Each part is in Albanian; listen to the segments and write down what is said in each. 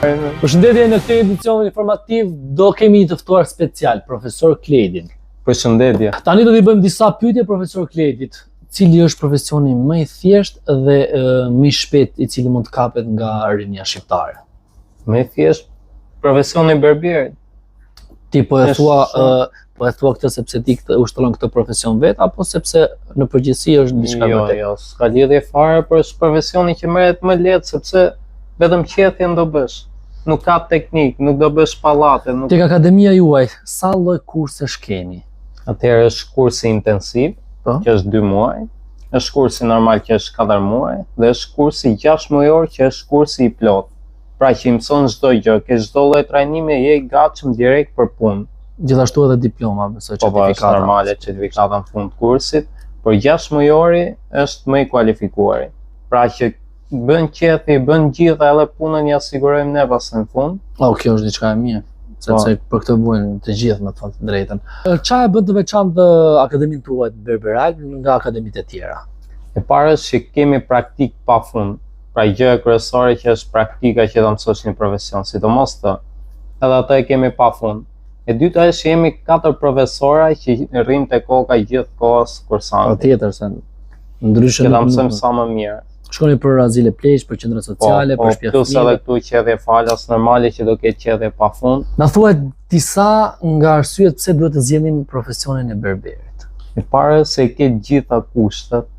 Përshëndetje, në këtë edicion informativ do kemi një të ftuar special, profesor Kledin. Përshëndetje. Tani do t'i bëjmë disa pyetje profesor Kledit, cili është profesioni më i thjeshtë dhe më i shpejt i cili mund të kapet nga rinia shqiptare. Më i thjesht profesioni berbierit. Ti po e thua këtë sepse ti ushtron këtë profesion vet apo sepse në përgjithësi është diçka vërtet? Jo, s'ka lidhje fare, por është profesioni që merret më lehtë sepse vetëm qethjen do bësh. Nuk ka teknik, nuk do bësh pallate, nuk. Tek akademia juaj, sa lloj kursesh keni? Atëherë është kursi intensiv, që është 2 muaj, është kursi normal që është 4 muaj, dhe është kursi 6 muajor që është kursi i plot. Pra që i mëson çdo gjë, ke çdo lloj trajnimi, je i gatshëm direkt për punë. Gjithashtu edhe diploma, besoj, certifikata. Po, është normale certifikata në fund kursit, por 6 muajori është më i kualifikuari. Pra që bën qethi, bën gjitha edhe punën ja sigurojmë ne pas në fund. Kjo është diçka e mirë, sepse për këtë bujnë të gjithë me të thënë të drejtën. Çfarë bën të veçantë akademinë tuaj berberal nga akademitë e tjera? E para është që kemi praktik pafund. Pra gjë kryesore që është praktika që do mësosh një profesion, sidomos të. Edhe atë e kemi pafund. E dyta është që jemi 4 profesora që rrim te koka gjithë kohës kursante. Patjetër se ndryshe do mësojmë sa më mirë. Shkoni për azile pleq, për qendra sociale, për shtëpi. Plus edhe këtu qedhje falas normale që do ketë qedhje pafund. Na thuaj disa nga arsyet pse duhet të zgjedhim profesionin e berberit. E para se ke gjitha kushtet.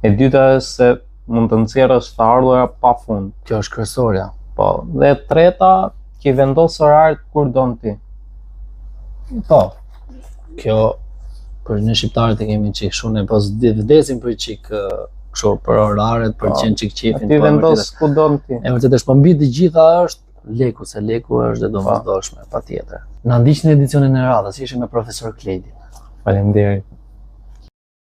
E dyta është se mund të nxjerrësh të ardhurat pafund. Kjo është kryesorja. Po, dhe e treta që i vendos oraret kur don ti. Po. Kjo për ne shqiptarët e kemi çik shumë, ne pas vdesim për çik kështu për oraret, për qenë çik qefin. Ti vendos ku don ti. E vërtetë është, po mbi të gjitha është leku, se leku është dhe domosdoshme, patjetër. Na ndiqni edicionin e radhës, ishim me profesor Kledin. Faleminderit.